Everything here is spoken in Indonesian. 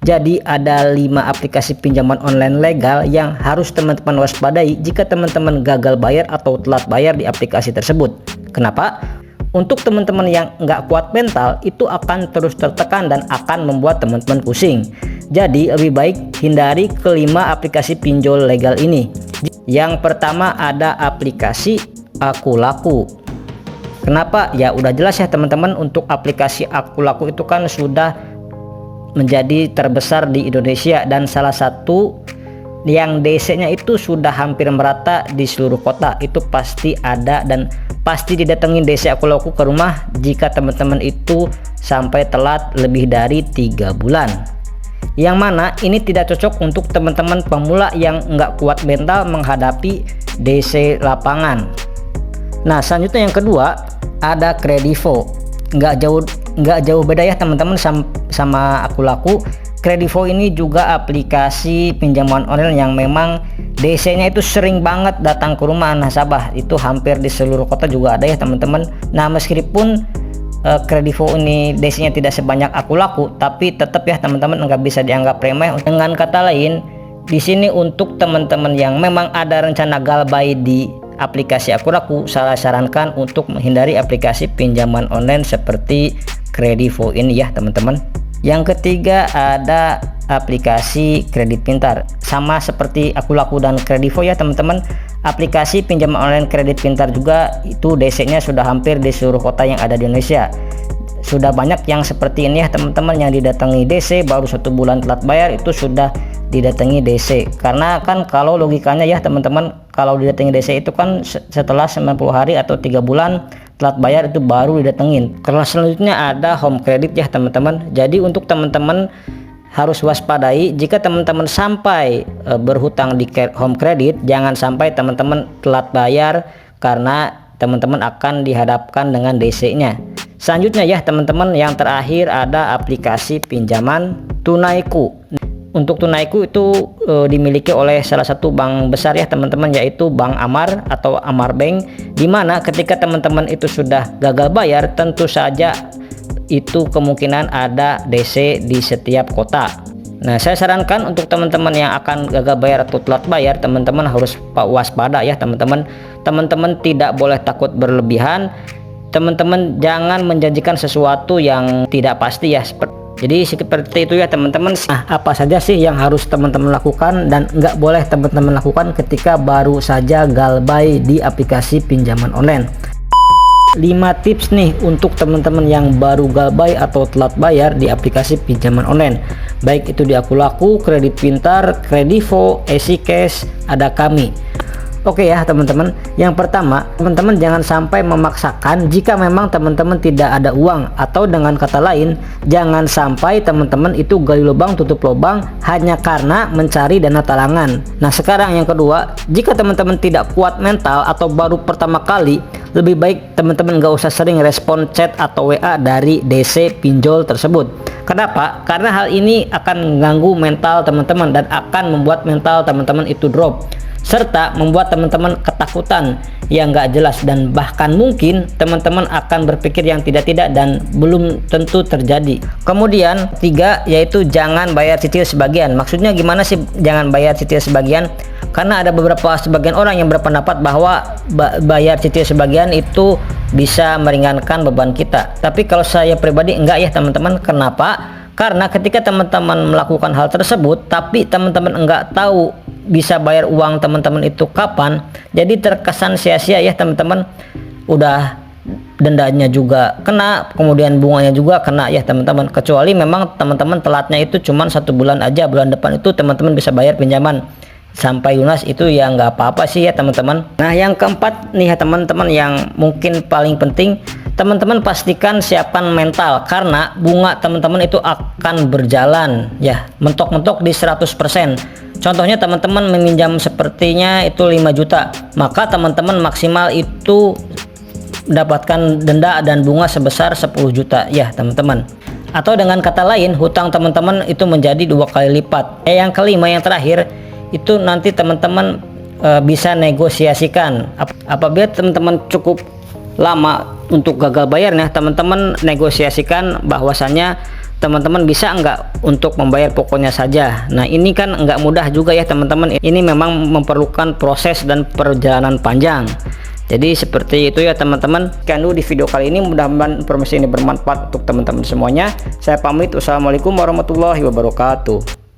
Jadi ada 5 aplikasi pinjaman online legal yang harus teman-teman waspadai jika teman-teman gagal bayar atau telat bayar di aplikasi tersebut. Kenapa? Untuk teman-teman yang nggak kuat mental, itu akan terus tertekan dan akan membuat teman-teman pusing. Jadi lebih baik hindari kelima aplikasi pinjol legal ini. Yang pertama ada aplikasi Akulaku. Kenapa? Ya udah jelas ya teman-teman, untuk aplikasi Akulaku itu kan sudah menjadi terbesar di Indonesia dan salah satu yang DC-nya itu sudah hampir merata di seluruh kota. Itu pasti ada dan pasti didatengin DC Akulaku ke rumah jika teman-teman itu sampai telat lebih dari 3 bulan. Yang mana ini tidak cocok untuk teman-teman pemula yang nggak kuat mental menghadapi DC lapangan. Nah, selanjutnya yang kedua ada Kredivo. Nggak jauh beda ya teman-teman sama Akulaku. Kredivo ini juga aplikasi pinjaman online yang memang DC-nya itu sering banget datang ke rumah nasabah. Itu hampir di seluruh kota juga ada ya teman-teman. Nah, meskipun Kredivo ini DC-nya tidak sebanyak Akulaku, tapi tetap ya teman-teman nggak bisa dianggap remeh. Dengan kata lain, di sini untuk teman-teman yang memang ada rencana galbay di aplikasi Akulaku, saya sarankan untuk menghindari aplikasi pinjaman online seperti Kredivo ini ya teman-teman. Yang ketiga ada aplikasi kredit pintar. Sama seperti Akulaku dan Kredivo ya teman-teman, aplikasi pinjaman online kredit pintar juga itu DC-nya sudah hampir di seluruh kota yang ada di Indonesia. Sudah banyak yang seperti ini ya teman-teman, yang didatangi DC baru 1 bulan telat bayar itu sudah didatangi DC. Karena kan kalau logikanya ya teman-teman, kalau didatangi DC itu kan setelah 90 hari atau 3 bulan telat bayar itu baru didatengin. Kalau selanjutnya ada home credit ya teman-teman. Jadi untuk teman-teman harus waspadai jika teman-teman sampai berhutang di home credit, jangan sampai teman-teman telat bayar karena teman-teman akan dihadapkan dengan DC-nya. Selanjutnya ya teman-teman, yang terakhir ada aplikasi pinjaman Tunaiku. Untuk Tunaiku itu dimiliki oleh salah satu bank besar ya teman-teman, yaitu Bank Amar atau Amar Bank, dimana ketika teman-teman itu sudah gagal bayar, tentu saja itu kemungkinan ada DC di setiap kota. Nah, saya sarankan untuk teman-teman yang akan gagal bayar atau telat bayar, teman-teman harus waspada ya teman-teman. Teman-teman tidak boleh takut berlebihan. Teman-teman jangan menjanjikan sesuatu yang tidak pasti ya. Jadi seperti itu ya teman-teman. Nah, apa saja sih yang harus teman-teman lakukan dan nggak boleh teman-teman lakukan ketika baru saja galbay di aplikasi pinjaman online? 5 tips nih untuk teman-teman yang baru galbay atau telat bayar di aplikasi pinjaman online, baik itu di Akulaku, Kredit Pintar, Kredivo, EasyCash, ada Kami. Oke ya teman-teman, yang pertama, teman-teman jangan sampai memaksakan jika memang teman-teman tidak ada uang, atau dengan kata lain, jangan sampai teman-teman itu gali lubang tutup lubang hanya karena mencari dana talangan. Nah, sekarang yang kedua, jika teman-teman tidak kuat mental atau baru pertama kali, lebih baik teman-teman gak usah sering respon chat atau WA dari DC pinjol tersebut. Kenapa? Karena hal ini akan mengganggu mental teman-teman dan akan membuat mental teman-teman itu drop, serta membuat teman-teman ketakutan yang gak jelas, dan bahkan mungkin teman-teman akan berpikir yang tidak-tidak dan belum tentu terjadi. Kemudian 3, yaitu jangan bayar cicil sebagian. Maksudnya gimana sih jangan bayar cicil sebagian? Karena ada sebagian orang yang berpendapat bahwa bayar cicil sebagian itu bisa meringankan beban kita. Tapi kalau saya pribadi enggak ya teman-teman. Kenapa? Karena ketika teman-teman melakukan hal tersebut tapi teman-teman enggak tahu bisa bayar uang teman-teman itu kapan, jadi terkesan sia-sia ya teman-teman. Udah dendanya juga kena, kemudian bunganya juga kena ya teman-teman. Kecuali memang teman-teman telatnya itu cuman 1 bulan aja, bulan depan itu teman-teman bisa bayar pinjaman sampai lunas, itu ya nggak apa-apa sih ya teman-teman. Nah, yang keempat nih ya teman-teman, yang mungkin paling penting, teman-teman pastikan siapkan mental, karena bunga teman-teman itu akan berjalan ya mentok-mentok di 100%. Contohnya teman-teman meminjam sepertinya itu 5 juta, maka teman-teman maksimal itu mendapatkan denda dan bunga sebesar 10 juta ya teman-teman. Atau dengan kata lain, hutang teman-teman itu menjadi 2 kali lipat. Yang kelima, yang terakhir, itu nanti teman-teman bisa negosiasikan. Apabila teman-teman cukup lama untuk gagal bayarnya, teman-teman negosiasikan bahwasannya teman-teman bisa nggak untuk membayar pokoknya saja. Nah ini kan nggak mudah juga ya teman-teman, ini memang memerlukan proses dan perjalanan panjang. Jadi seperti itu ya teman-teman. Sekian dulu di video kali ini, mudah-mudahan informasi ini bermanfaat untuk teman-teman semuanya. Saya pamit, wassalamualaikum warahmatullahi wabarakatuh.